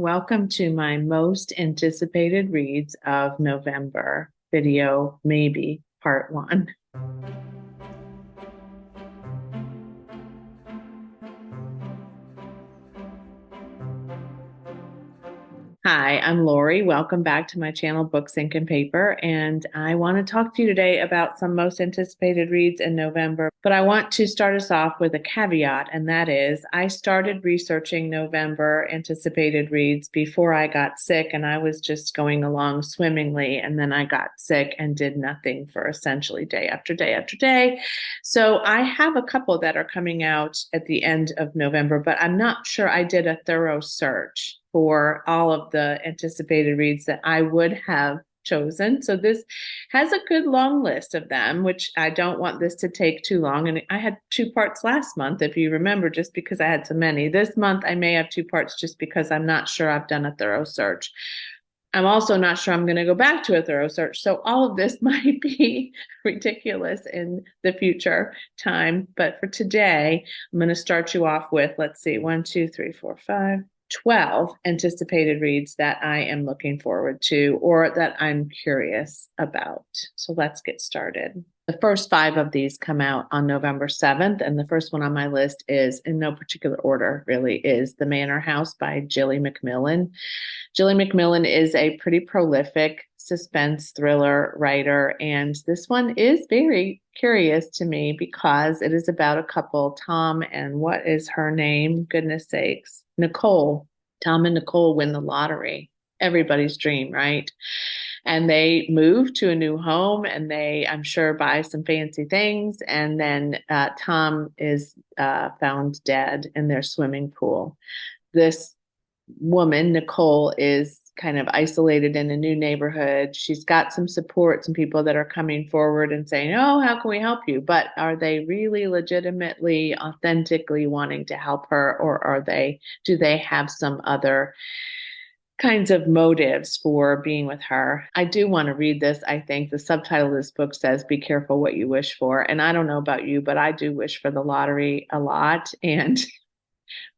Welcome to my most anticipated reads of November video, maybe part one. Hi, I'm Lori. Welcome back to my channel, Books, Ink, and Paper. And I want to talk to you today about some most anticipated reads in November. But I want to start us off with a caveat, and that is I started researching November anticipated reads before I got sick, and I was just going along swimmingly. And then I got sick and did nothing for essentially day after day after day. So I have a couple that are coming out at the end of November, but I'm not sure I did a thorough search for all of the anticipated reads that I would have chosen. So this has a good long list of them, which I don't want this to take too long. And I had two parts last month, if you remember, just because I had so many. This month, I may have two parts just because I'm not sure I've done a thorough search. I'm also not sure I'm going to go back to a thorough search. So all of this might be ridiculous in the future time. But for today, I'm going to start you off with, let's see, 1, 2, 3, 4, 5, 12 anticipated reads that I am looking forward to or that I'm curious about. So let's get started. The first 5 of these come out on November 7th, and the first one on my list is, in no particular order, really, is The Manor House by Jilly McMillan. Jilly McMillan is a pretty prolific suspense thriller writer, and this one is very curious to me because it is about a couple, Tom and what is her name? Goodness sakes, Nicole. Tom and Nicole win the lottery. Everybody's dream, right? And they move to a new home and they, I'm sure, buy some fancy things. And then Tom is found dead in their swimming pool. This woman, Nicole, is kind of isolated in a new neighborhood. She's got some support, some people that are coming forward and saying, oh, how can we help you? But are they really legitimately, authentically wanting to help her? Or do they have some other kinds of motives for being with her? I do want to read this. I think the subtitle of this book says, Be careful what you wish for. And I don't know about you, but I do wish for the lottery a lot. And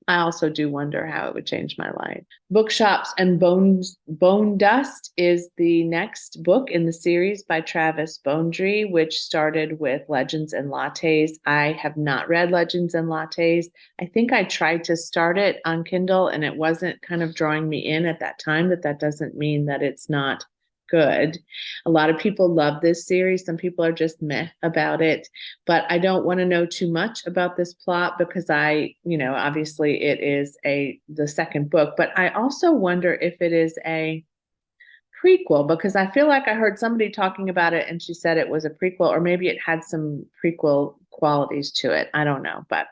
I also do wonder how it would change my life. Bookshops and Bone Dust is the next book in the series by Travis Bondry, which started with Legends and Lattes. I have not read Legends and Lattes. I think I tried to start it on Kindle and it wasn't kind of drawing me in at that time, but that doesn't mean that it's not good. A lot of people love this series. Some people are just meh about it, but I don't want to know too much about this plot because obviously it is the second book, but I also wonder if it is a prequel because I feel like I heard somebody talking about it and she said it was a prequel, or maybe it had some prequel qualities to it. I don't know, but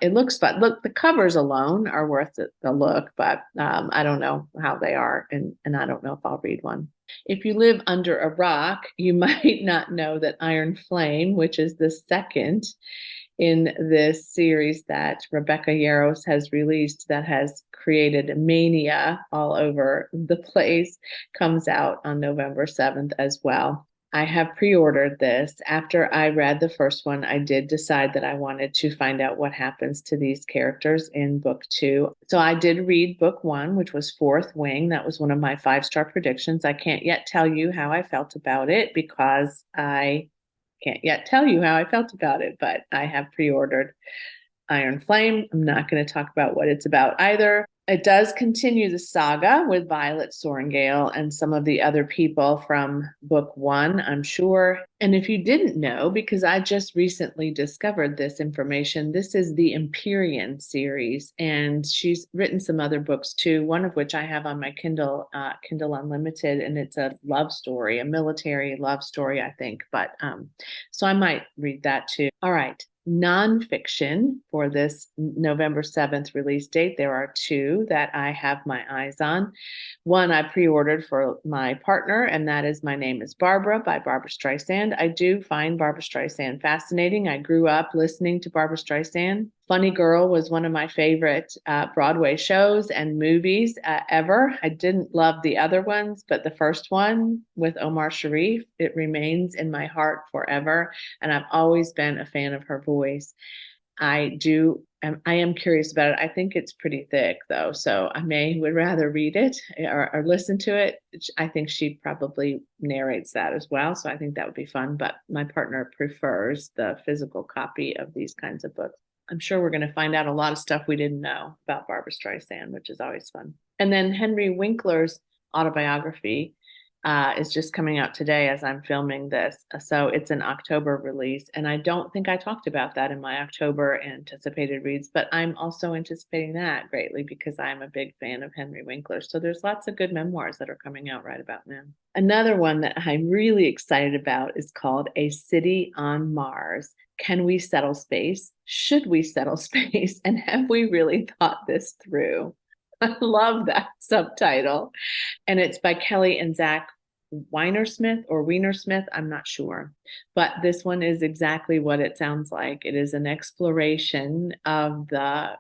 it looks fun. Look, the covers alone are worth the look, but I don't know how they are, and I don't know if I'll read one. If you live under a rock, you might not know that Iron Flame, which is the second in this series that Rebecca Yarros has released that has created mania all over the place, comes out on November 7th as well. I have pre-ordered this. After I read the first one, I did decide that I wanted to find out what happens to these characters in book 2. So I did read book 1, which was Fourth Wing. That was one of my 5-star predictions. I can't yet tell you how I felt about it because I can't yet tell you how I felt about it, but I have pre-ordered Iron Flame. I'm not going to talk about what it's about either. It does continue the saga with Violet Sorrengail and some of the other people from book 1, I'm sure. And if you didn't know, because I just recently discovered this information, this is the Empyrean series, and she's written some other books too, one of which I have on my Kindle, Kindle Unlimited, and it's a love story, a military love story, I think. But so I might read that too. All right. Nonfiction for this November 7th release date. There are 2 that I have my eyes on. One I pre-ordered for my partner, and that is My Name is Barbara by Barbra Streisand. I do find Barbra Streisand fascinating. I grew up listening to Barbra Streisand. Funny Girl was one of my favorite Broadway shows and movies ever. I didn't love the other ones, but the first one with Omar Sharif, it remains in my heart forever. And I've always been a fan of her voice. I do I am curious about it. I think it's pretty thick though, so would rather read it or listen to it. I think she probably narrates that as well, so I think that would be fun. But my partner prefers the physical copy of these kinds of books. I'm sure we're going to find out a lot of stuff we didn't know about Barbara Streisand, which is always fun. And then Henry Winkler's autobiography is just coming out today as I'm filming this. So it's an October release. And I don't think I talked about that in my October anticipated reads, but I'm also anticipating that greatly because I'm a big fan of Henry Winkler. So there's lots of good memoirs that are coming out right about now. Another one that I'm really excited about is called A City on Mars. Can we settle space? Should we settle space? And have we really thought this through? I love that subtitle. And it's by Kelly and Zach Weinersmith or Wienersmith, I'm not sure. But this one is exactly what it sounds like. It is an exploration of the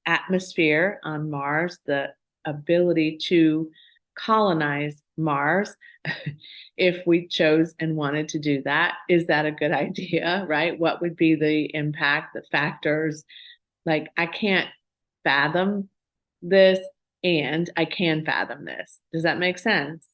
atmosphere on Mars, the ability to colonize Mars if we chose and wanted to do that. Is that a good idea, right? What would be the impact, the factors? Like, I can't fathom this, and I can fathom this. Does that make sense?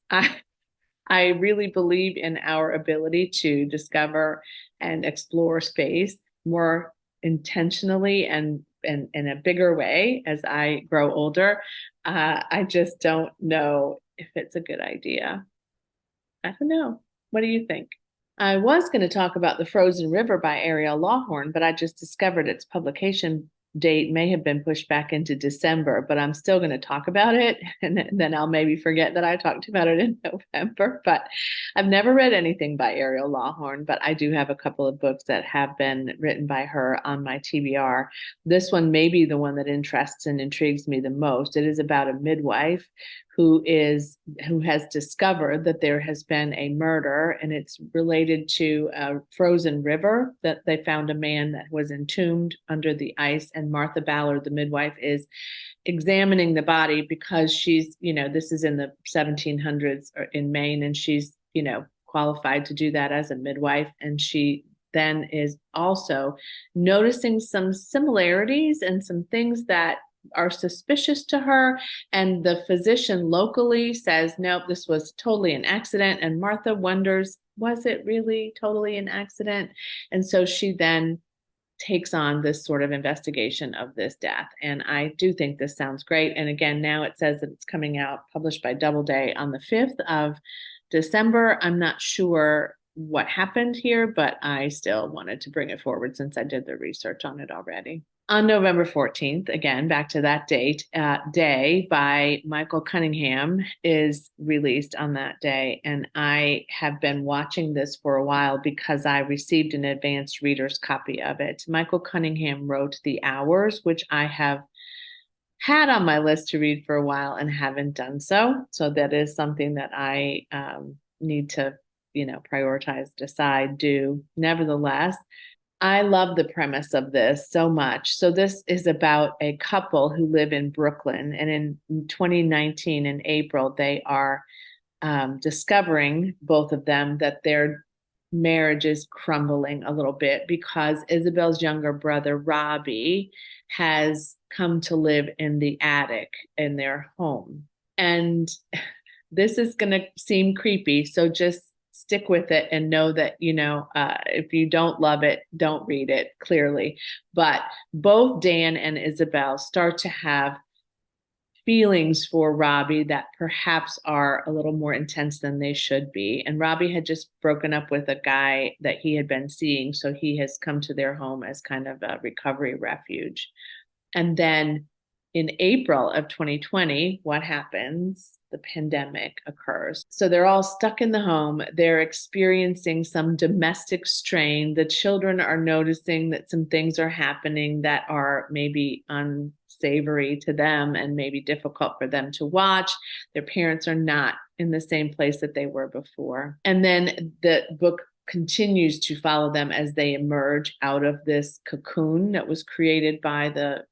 I really believe in our ability to discover and explore space more intentionally and in a bigger way as I grow older. I just don't know if it's a good idea. I don't know. What do you think? I was going to talk about The Frozen River by Ariel Lawhorn, but I just discovered its publication date may have been pushed back into December, but I'm still going to talk about it. And then I'll maybe forget that I talked about it in November. But I've never read anything by Ariel Lawhorn, but I do have a couple of books that have been written by her on my TBR. This one may be the one that interests and intrigues me the most. It is about a midwife who has discovered that there has been a murder, and it's related to a frozen river, that they found a man that was entombed under the ice. And Martha Ballard, the midwife, is examining the body because she's, this is in the 1700s in Maine, and she's, qualified to do that as a midwife. And she then is also noticing some similarities and some things that are suspicious to her. And the physician locally says, nope, this was totally an accident. And Martha wonders, was it really totally an accident? And so she then takes on this sort of investigation of this death. And I do think this sounds great. And again, now it says that it's coming out published by Doubleday on the 5th of December. I'm not sure what happened here, but I still wanted to bring it forward since I did the research on it already. On November 14th, again, back to that date, Day by Michael Cunningham is released on that day. And I have been watching this for a while because I received an advanced reader's copy of it. Michael Cunningham wrote The Hours, which I have had on my list to read for a while and haven't done so. So that is something that I need to, prioritize, decide, do. Nevertheless, I love the premise of this so much. So this is about a couple who live in Brooklyn, and in 2019, in April, they are discovering, both of them, that their marriage is crumbling a little bit because Isabel's younger brother, Robbie, has come to live in the attic in their home. And this is going to seem creepy, so just stick with it and know that, if you don't love it, don't read it, clearly. But both Dan and Isabel start to have feelings for Robbie that perhaps are a little more intense than they should be. And Robbie had just broken up with a guy that he had been seeing, so he has come to their home as kind of a recovery refuge. And then in April of 2020, what happens? The pandemic occurs. So they're all stuck in the home. They're experiencing some domestic strain. The children are noticing that some things are happening that are maybe unsavory to them and maybe difficult for them to watch. Their parents are not in the same place that they were before. And then the book continues to follow them as they emerge out of this cocoon that was created by the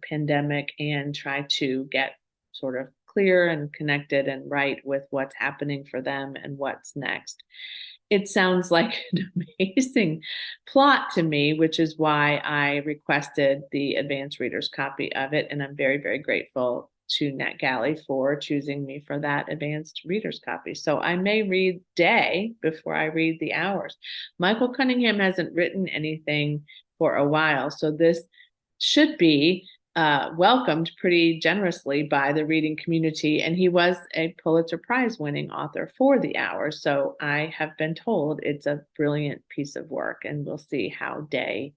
pandemic and try to get sort of clear and connected and right with what's happening for them and what's next. it sounds like an amazing plot to me, which is why I requested the advanced reader's copy of it. And I'm very, very grateful to NetGalley for choosing me for that advanced reader's copy. So I may read Day before I read The Hours. Michael Cunningham hasn't written anything for a while, so this should be welcomed pretty generously by the reading community. And he was a Pulitzer Prize winning author for The Hour. So I have been told it's a brilliant piece of work, and we'll see how Day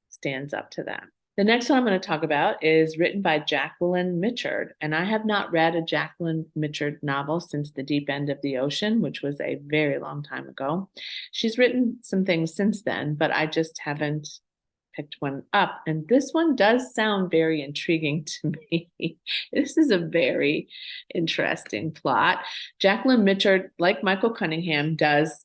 stands up to that. The next one I'm going to talk about is written by Jacqueline Mitchard. And I have not read a Jacqueline Mitchard novel since The Deep End of the Ocean, which was a very long time ago. She's written some things since then, but I just haven't picked one up. And this one does sound very intriguing to me. This is a very interesting plot. Jacqueline Mitchard, like Michael Cunningham, does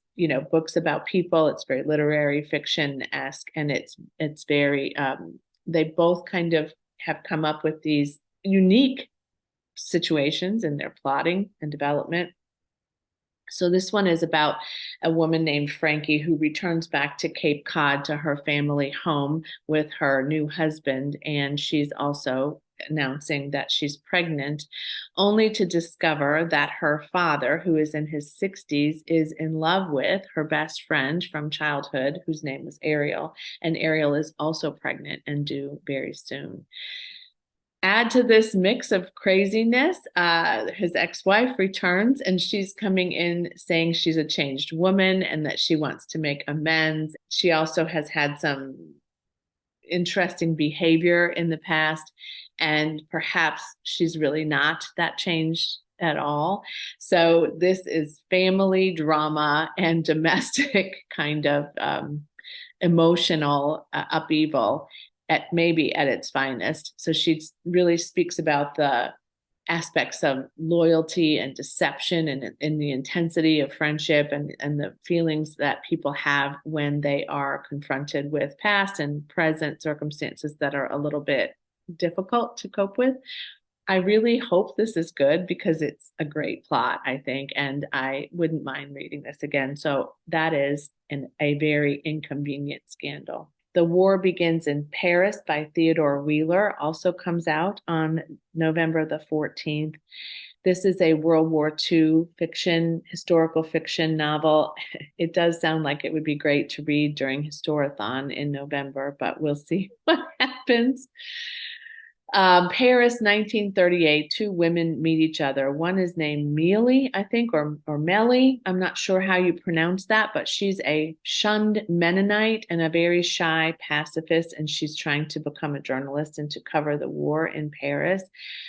books about people. It's very literary fiction-esque, and it's very they both kind of have come up with these unique situations in their plotting and development. So this one is about a woman named Frankie who returns back to Cape Cod to her family home with her new husband, and she's also announcing that she's pregnant, only to discover that her father, who is in his 60s, is in love with her best friend from childhood, whose name was Ariel, and Ariel is also pregnant and due very soon. Add to this mix of craziness, his ex-wife returns, and she's coming in saying she's a changed woman and that she wants to make amends. She also has had some interesting behavior in the past, and perhaps she's really not that changed at all. So this is family drama and domestic kind of emotional upheaval maybe at its finest. So she really speaks about the aspects of loyalty and deception and the intensity of friendship and the feelings that people have when they are confronted with past and present circumstances that are a little bit difficult to cope with. I really hope this is good because it's a great plot, I think, and I wouldn't mind reading this again. So that is a very inconvenient scandal. The War Begins in Paris by Theodore Wheeler also comes out on November the 14th. This is a World War II historical fiction novel. It does sound like it would be great to read during Historathon in November, but we'll see what happens. Paris, 1938, two women meet each other. One is named Mealy, I think, or Melly. I'm not sure how you pronounce that, but she's a shunned Mennonite and a very shy pacifist, and she's trying to become a journalist and to cover the war in Paris.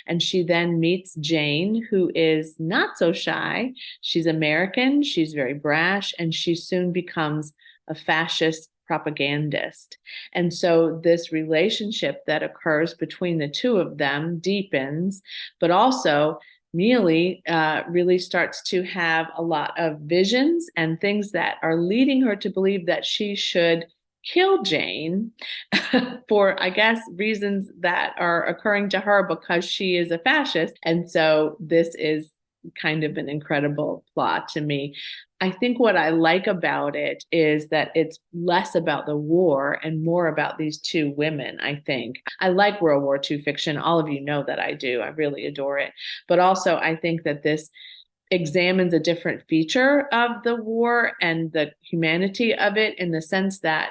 And she then meets Jane, who is not so shy. She's American, she's very brash, and she soon becomes a fascist propagandist. And so this relationship that occurs between the two of them deepens, but also Mealy really starts to have a lot of visions and things that are leading her to believe that she should kill Jane for, I guess, reasons that are occurring to her because she is a fascist. And so this is kind of an incredible plot to me. I think what I like about it is that it's less about the war and more about these two women, I think. I like World War II fiction. All of you know that I do. I really adore it. But also, I think that this examines a different feature of the war and the humanity of it, in the sense that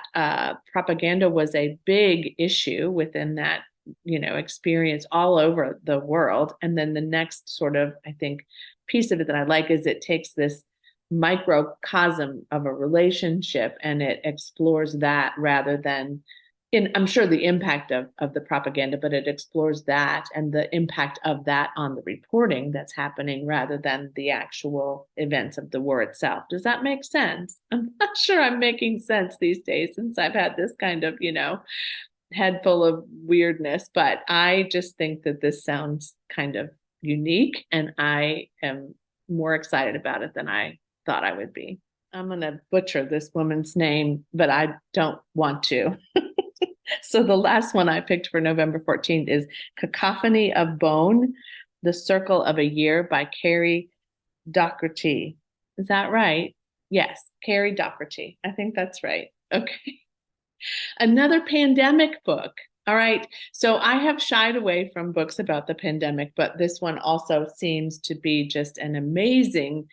propaganda was a big issue within that experience all over the world. And then the next sort of, I think, piece of it that I like is it takes this microcosm of a relationship and it explores that rather than I'm sure the impact of the propaganda, but it explores that and the impact of that on the reporting that's happening rather than the actual events of the war itself. Does that make sense? I'm not sure I'm making sense these days since I've had this kind of, head full of weirdness, but I just think that this sounds kind of unique and I am more excited about it than I thought I would be. I'm going to butcher this woman's name, but I don't want to. So the last one I picked for November 14th is Cacophony of Bone, The Circle of a Year by Carrie Docherty. Is that right? Yes, Carrie Doherty. I think that's right. Okay. Another pandemic book. All right. So I have shied away from books about the pandemic, but this one also seems to be just an amazing,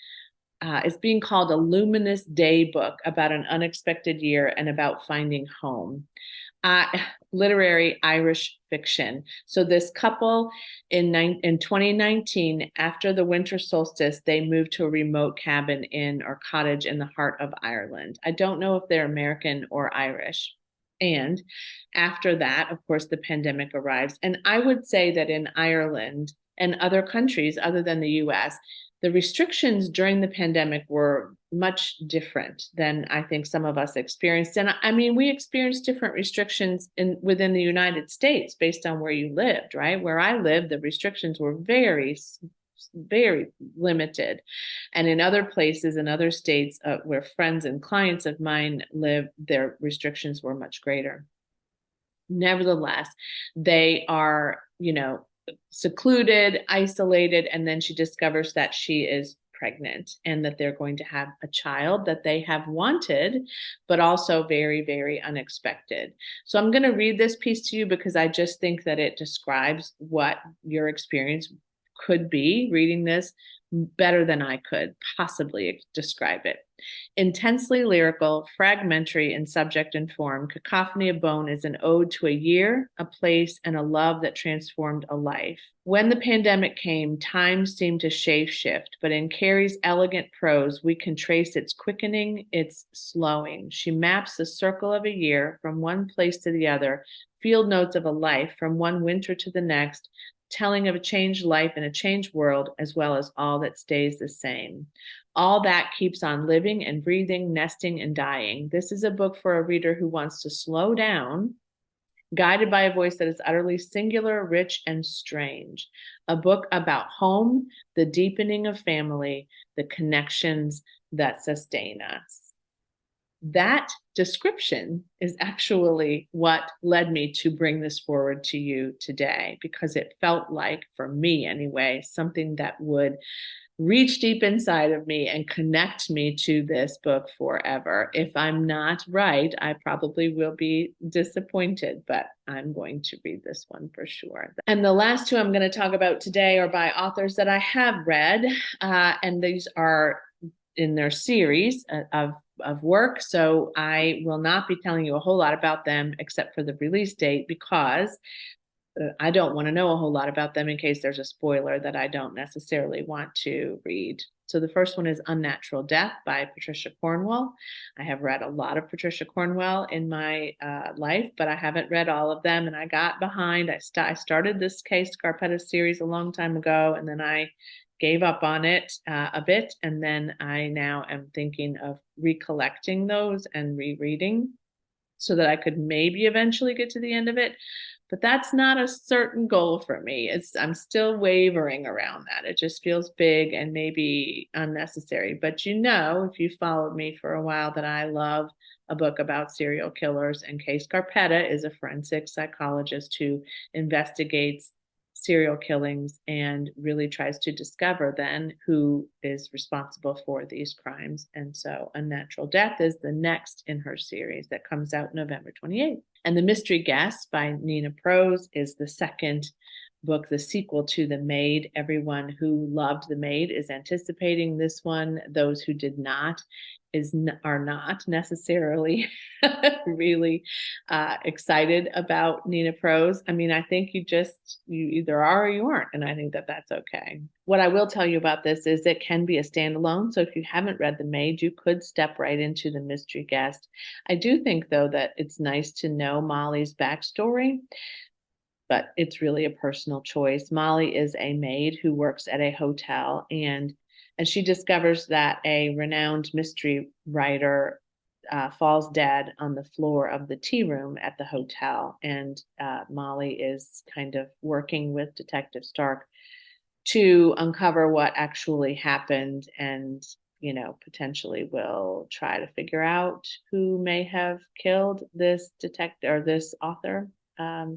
it's being called a luminous day book about an unexpected year and about finding home. uh, Literary Irish fiction. So this couple in 2019, after the winter solstice, they moved to a remote cabin in or cottage in the heart of Ireland. I don't know if they're American or Irish. And after that, of course, the pandemic arrives. And I would say that in Ireland and other countries other than the US, the restrictions during the pandemic were much different than I think some of us experienced. And I mean, we experienced different restrictions within the United States based on where you lived, right? Where I lived, the restrictions were very limited. And in other places, in other states where friends and clients of mine live, their restrictions were much greater. Nevertheless, they are, secluded, isolated, and then she discovers that she is pregnant and that they're going to have a child that they have wanted, but also very, very unexpected. So I'm going to read this piece to you because I just think that it describes what your experience could be reading this better than I could possibly describe it. Intensely lyrical, fragmentary in subject and form, Cacophony of Bone is an ode to a year, a place, and a love that transformed a life. When the pandemic came, time seemed to shapeshift, but in Carrie's elegant prose, we can trace its quickening, its slowing. She maps the circle of a year from one place to the other, field notes of a life from one winter to the next, telling of a changed life in a changed world, as well as all that stays the same. All that keeps on living and breathing, nesting and dying. This is a book for a reader who wants to slow down, guided by a voice that is utterly singular, rich, and strange. A book about home, the deepening of family, the connections that sustain us. That description is actually what led me to bring this forward to you today, because it felt like, for me anyway, something that would reach deep inside of me and connect me to this book forever. If I'm not right, I probably will be disappointed, but I'm going to read this one for sure. And the last two I'm going to talk about today are by authors that I have read, and these are in their series of work. So I will not be telling you a whole lot about them except for the release date, because I don't want to know a whole lot about them in case there's a spoiler that I don't necessarily want to read. So the first one is Unnatural Death by Patricia Cornwell. I have read a lot of Patricia Cornwell in my life, but I haven't read all of them, and I got behind. I started this Kay Scarpetta series a long time ago, and then I gave up on it a bit, and then I now am thinking of recollecting those and rereading so that I could maybe eventually get to the end of it. But that's not a certain goal for me. I'm still wavering around that. It just feels big and maybe unnecessary. But if you followed me for a while, that I love a book about serial killers, and Kay Scarpetta is a forensic psychologist who investigates serial killings and really tries to discover then who is responsible for these crimes. And so Unnatural Death is the next in her series that comes out November 28th. And The Mystery Guest by Nina Prose is the second book, the sequel to The Maid. Everyone who loved The Maid is anticipating this one. Those who did not are not necessarily really excited about Nina Prose. I mean, I think you either are or you aren't, and I think that that's okay. What I will tell you about this is it can be a standalone. So if you haven't read The Maid, you could step right into The Mystery Guest. I do think, though, that it's nice to know Molly's backstory, but it's really a personal choice. Molly is a maid who works at a hotel, and she discovers that a renowned mystery writer falls dead on the floor of the tea room at the hotel. And Molly is kind of working with Detective Stark to uncover what actually happened, and potentially will try to figure out who may have killed this detective or this author.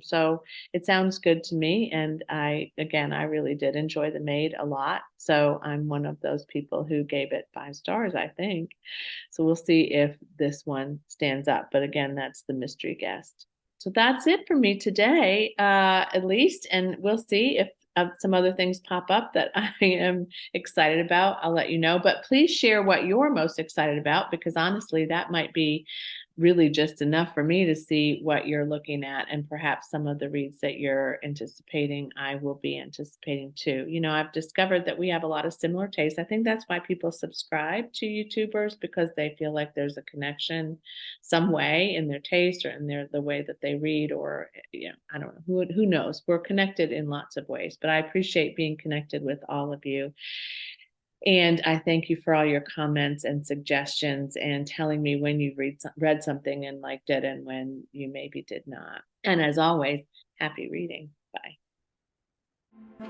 So it sounds good to me. And I really did enjoy The Maid a lot. So I'm one of those people who gave it 5 stars, I think. So we'll see if this one stands up. But again, that's the mystery guest. So that's it for me today, at least. And we'll see if some other things pop up that I am excited about. I'll let you know. But please share what you're most excited about, because honestly, that might be really just enough for me to see what you're looking at, and perhaps some of the reads that you're anticipating, I will be anticipating too. I've discovered that we have a lot of similar tastes. I think that's why people subscribe to YouTubers, because they feel like there's a connection some way in their taste or in the way that they read, or I don't know, who knows. We're connected in lots of ways, but I appreciate being connected with all of you. And I thank you for all your comments and suggestions and telling me when you read something and liked it and when you maybe did not. And as always, happy reading. Bye.